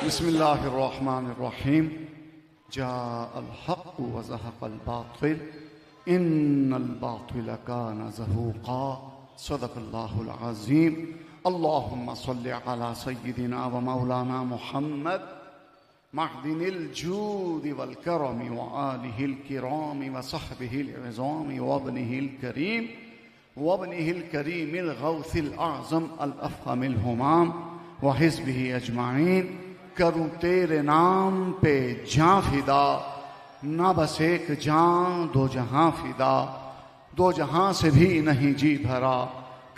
बिस्मिल्लाहिर्रहमानिर्रहीम। जाअल हक़्क़ु व ज़हक़ल बातिल इन्नल बातिल काना ज़हूक़ा। सदक़ल्लाहुल अज़ीम। अल्लाहुम्मा सल्लि अला सय्यिदिना व मौलाना मुहम्मद महदिनिल जूदि वल करमि व आलिहिल किरामि व सहबिहिल इज़ामि व इब्निहिल करीम वब्निहिल करीमिल गौसिल आज़म अल अफ़हमिल हुमाम व हिज़्बिही अजमाइन। करूँ तेरे नाम पे जाँ फिदा, ना बस एक जाँ दो जहाँ फिदा, दो जहाँ से भी नहीं जी भरा,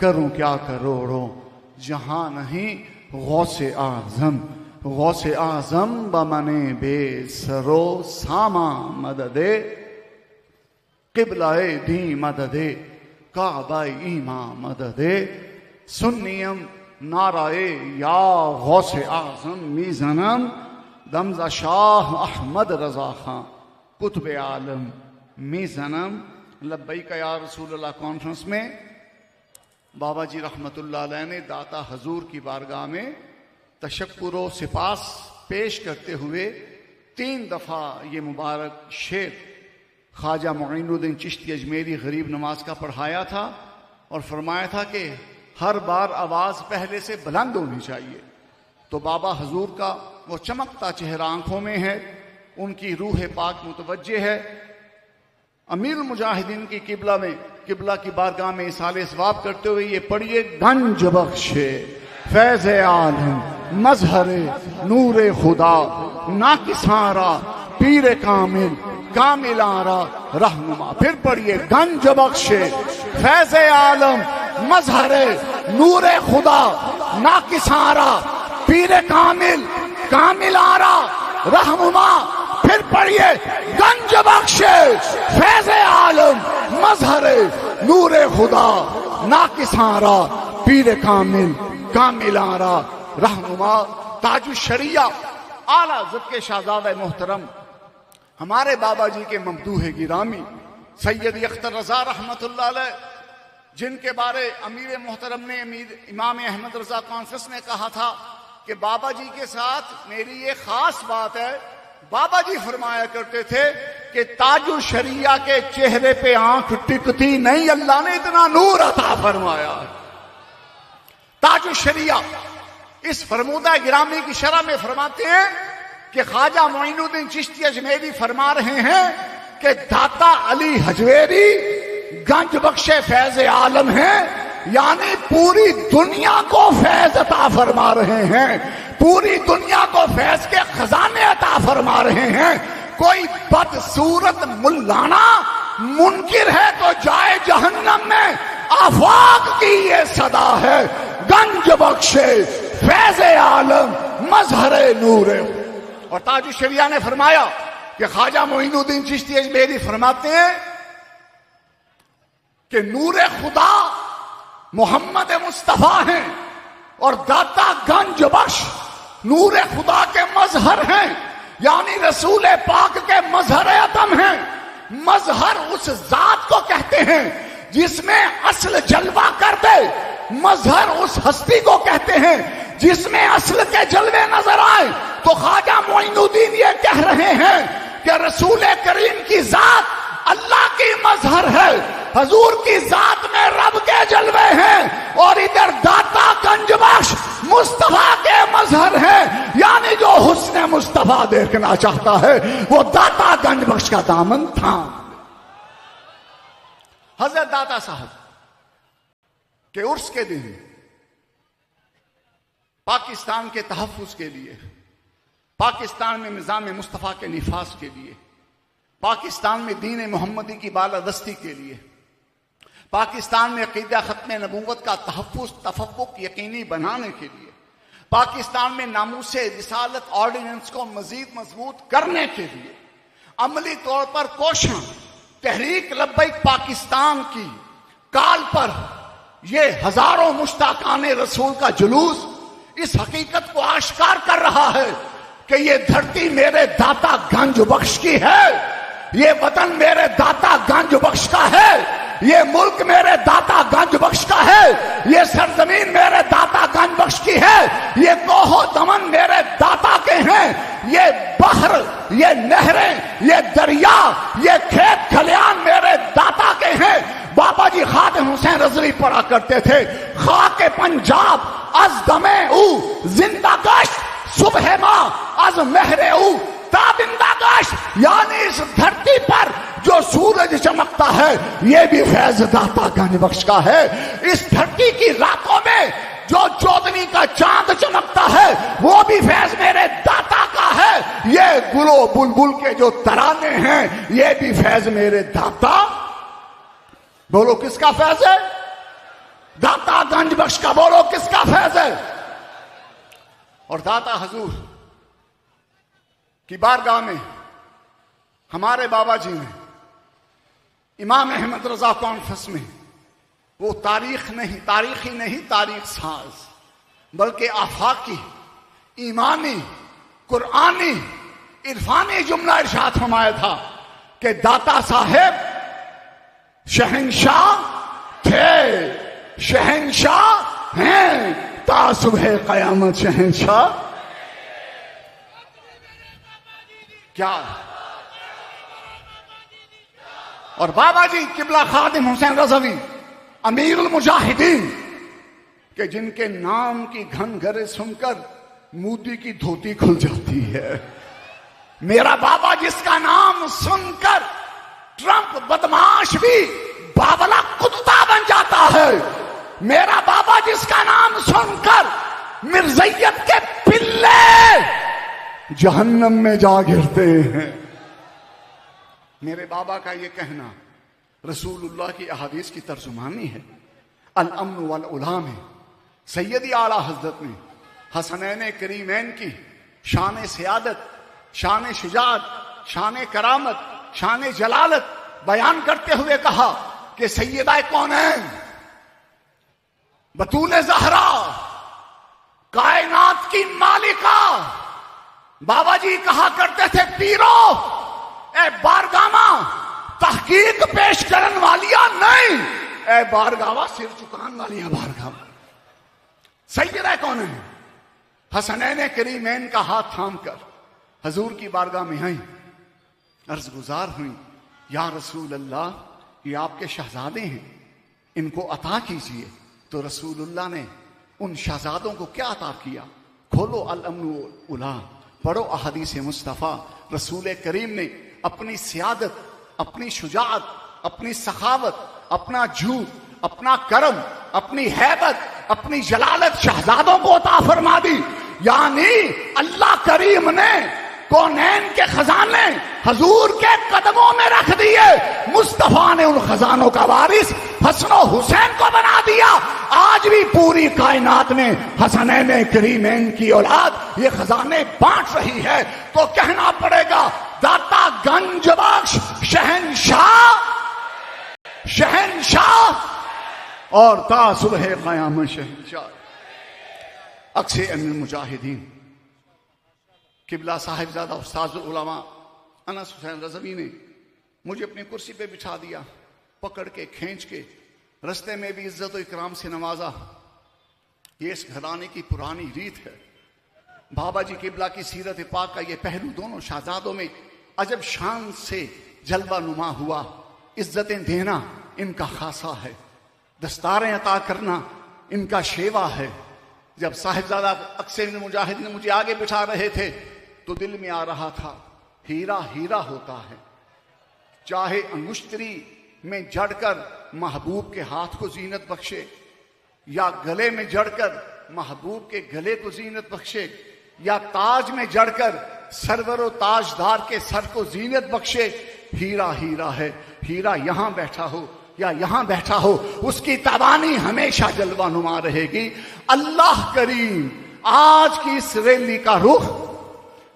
करूँ क्या करोड़ों जहाँ नहीं गौसे आज़म। गौसे आज़म बमने बेसरो सामा मददे, क़िबलाए दी मददे, काबाए ईमा मददे। सुन्नियम नाराए या गौसे आज़म मीज़नम दमज़ा शाह अहमद रज़ा खां कुतुब आलम मीज़नम। लब्बैक या रसूल अल्लाह कॉन्फ्रेंस में बाबा जी रहमतुल्लाह अलैह ने दाता हजूर की बारगाह में तशक्कुर व सिपास पेश करते हुए 3 दफ़ा ये मुबारक शेर ख्वाजा मुईनुद्दीन चिश्ती अजमेरी गरीब नवाज का पढ़ाया था और फरमाया था कि हर बार आवाज़ पहले से बुलंद होनी चाहिए। तो बाबा हजूर का वो चमकता चेहरा आंखों में है, उनकी रूह पाक मुतवज्जे है। अमीर मुजाहिदीन की किबला की बारगाह में इसाले सवाब करते हुए ये पढ़िए। गंज बख्शे फैज़ आलम मजहरे नूरे खुदा, ना किसारा पीर कामिल कामिल आरा रहनुमा। फिर पढ़िए। गंज बख्शे फैज़ आलम मजहरे नूरे खुदा, ना किसारा पीर कामिल कामिल आरा रहनुमा। फिर पढ़िए। गंज बख्शे फैज़ आलम मजहरे नूरे खुदा, ना किसारा पीर कामिल कामिल आरा रहनुमा। ताजुश शरिया आला ज़त के शहज़ादा मोहतरम हमारे बाबा जी के ममदूह गिरामी सैयद अख्तर रज़ा रहमतुल्लाह अलैह, जिनके बारे अमीर मोहतरम ने इमाम अहमद रज़ा कॉन्फ्रेंस में कहा था कि बाबा जी के साथ मेरी ये खास बात है। बाबा जी फरमाया करते थे कि ताजु शरिया के चेहरे पे आंख टिकती नहीं, अल्लाह ने इतना नूर अता फरमाया। ताजु शरिया इस फरमूदा गिरामी की शरह में फरमाते हैं कि ख्वाजा मुईनुद्दीन चिश्ती अजमेरी फरमा रहे हैं कि दाता अली हजवेरी गंज बख्शे फैज़ आलम है, यानी पूरी दुनिया को फैज अता फरमा रहे हैं, पूरी दुनिया को फैज के खजाने अता फरमा रहे हैं। कोई बदसूरत मुल्लाना मुनकिर है तो जाए जहन्नम में, आफाक की ये सदा है। गंज बख्शे फैज़ आलम मजहरे नूरे। और ताजु शरिया ने फरमाया कि ख्वाजा मुईनुद्दीन चिश्ती अजमेरी फरमाते हैं कि नूरे खुदा मोहम्मद मुस्तफा हैं और दाता गंज बख्श नूरे खुदा के मजहर हैं, यानी रसूल पाक के मजहर अतम हैं। मजहर उस जात को कहते हैं जिसमें असल जलवा कर दे, मजहर उस हस्ती को कहते हैं जिसमें असल के जलवे नजर आए। तो ख्वाजा मुईनुद्दीन ये कह रहे हैं कि रसूल करीम की जात अल्लाह की मजहर है, हजूर की जात में रब के जलवे हैं, और इधर दाता गंज बख्श मुस्तफा के मजहर है, यानी जो हुस्न मुस्तफा देखना चाहता है वो दाता गंज बख्श का दामन था। हजरत दाता साहब के उर्स के दिन पाकिस्तान के तहफ्फुज के लिए, पाकिस्तान में निज़ाम मुस्तफा के निफाज के लिए, पाकिस्तान में दीन मोहम्मदी की बालादस्ती के लिए, पाकिस्तान में अकीदा खत्म नबूवत का तहफ्फुज तफक्कुक यकीनी बनाने के लिए, पाकिस्तान में नामूसे रिसालत ऑर्डिनेंस को मजीद मजबूत करने के लिए अमली तौर पर कोशिश तहरीक लब्बैक पाकिस्तान की काल पर यह हजारों मुश्ताकाने रसूल का जुलूस इस हकीकत को आश्कार कर रहा है कि ये धरती मेरे दाता गंज बख्श की है, ये वतन मेरे दाता गंज बख्श का है, ये मुल्क मेरे दाता गंज बख्श का है, ये सरजमीन मेरे दाता गंज बख्श नहरें, ये दरिया, ये खेत खलियान मेरे दाता के हैं। बाबा जी खादिम हुसैन रजवी पढ़ा करते थे, खाके पंजाब अज दमे ऊ जिंदा गश्त सुबह माँ अज महरे ऊ ताबिंदा गश्त, यानी इस धरती पर जो सूरज चमकता है ये भी फैज दाता गंज बख्श का है। इस धरती की रातों में जो चौदनी का चांद चमकता है वो भी फैज मेरे दाता का है। ये गुलो बुलबुल के जो तराने हैं ये भी फैज मेरे दाता। बोलो किसका फैज है? दाता गंज बख्श का। बोलो किसका फैज है? और दाता हजूर की बारगाह में हमारे बाबा जी ने इमाम अहमद रजा कॉन्फ्रेंस में वो तारीखी नहीं तारीख साज बल्कि आफाकी, ईमानी, कुरानी, इरफानी जुमला इरशाद फरमाया था कि दाता साहेब शहंशाह थे, शहंशाह हैं, ता सुबह कयामत शहंशाह। क्या? और बाबा जी किबला खादिम हुसैन रजवी अमीरुल मुजाहिदीन के जिनके नाम की घनघरे सुनकर मोदी की धोती खुल जाती है। मेरा बाबा जिसका नाम सुनकर ट्रंप बदमाश भी बावला कुत्ता बन जाता है। मेरा बाबा जिसका नाम सुनकर मिर्जैयत के पिल्ले जहन्नम में जा गिरते हैं। मेरे बाबा का ये कहना रसूलुल्लाह की अहादीस की तर्जुमानी है। अल अम्न वल उला में सैयदी आला हजरत ने हसनैन करीमैन की शान सियादत, शान शुजात, शान करामत, शान जलालत बयान करते हुए कहा कि सैयदा कौनैन बतूल ज़हरा कायनात की मालिका। बाबा जी कहा करते थे पीरो ए बारगामा तहकीक पेश करन वालिया नहीं, ए बारगावा सिर चुकान वालिया बारगामा। सैयदा कौन है? हसनैन करीमैन का हाथ थाम कर हजूर की बारगाह में आई, अर्ज गुजार हुई, या रसूल अल्लाह ये आपके शहजादे हैं, इनको अता कीजिए। तो रसूलुल्लाह ने उन शहजादों को क्या अता किया? खोलो अल अम्न उला, पढ़ो अहदीस मुस्तफ़ा। रसूल करीम ने अपनी सियादत, अपनी शुजाअत, अपनी सखावत, अपना झूठ, अपना करम, अपनी हैबत, अपनी जलालत शहजादों को अता फरमा दी। यानी अल्लाह करीम ने कौनैन के खजाने हजूर के कदमों में रख दिए। मुस्तफा ने उन खजानों का वारिस हसन हुसैन को बना दिया। आज भी पूरी कायनात में हसनैन करीमैन की औलाद ये खजाने बांट रही है। तो कहना पड़ेगा दाता गंज बख्श शहंशाह, शहंशाह और ता सुबह क़यामत शहंशाह। अक्से अमीर मुजाहिदीन किबला साहिबजादा उस्ताद उलमा अनस हुसैन रज़वी ने मुझे अपनी कुर्सी पे बिठा दिया, पकड़ के खींच के रस्ते में भी इज्जत और इकराम से नवाजा। ये इस घराने की पुरानी रीत है। बाबा जी किबला की सीरत पाक का ये पहलू दोनों शहजादों में अजब शान से जलवा नुमा हुआ। इज्जतें देना इनका खासा है, दस्तारें अता करना इनका शेवा है। जब साहिबजादा अक्सर मुजाहिद ने मुझे आगे बिठा रहे थे तो दिल में आ रहा था हीरा हीरा होता है, चाहे अंगुश्तरी में जड़कर महबूब के हाथ को जीनत बख्शे या गले में जड़कर महबूब के गले को जीनत बख्शे या ताज में जड़कर सरवर व ताजदार के सर को जीनत बख्शे। हीरा हीरा है। हीरा यहां बैठा हो या यहां बैठा हो, उसकी तबानी हमेशा जलवा नुमा रहेगी। अल्लाह करीम आज की इस रैली का रुख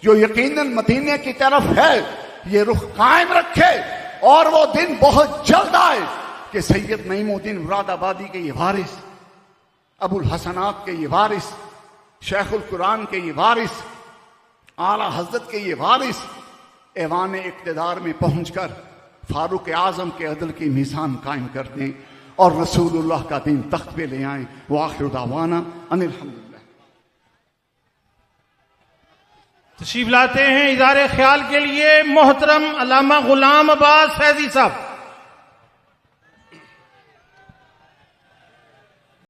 जो यकीनन मदीने की तरफ है, ये रुख कायम रखे और वो दिन बहुत जल्द आए कि सैयद नईमुद्दीन मुरादाबादी के ये वारिस, अबुल हसनात के ये वारिस, शेखुल कुरान के ये वारिस, आला हजरत के ये वारिस ऐवान इक्तदार में पहुंचकर फारूक आजम के अदल की मिसान कायम कर दें और रसूलुल्लाह का दिन तख्त पे ले आए। व आखिर दावाना अनिल हम्दुलिल्लाह। तशरीफ लाते हैं इज़हार ख्याल के लिए मोहतरम अल्लामा गुलाम अब्बास फैजी साहब।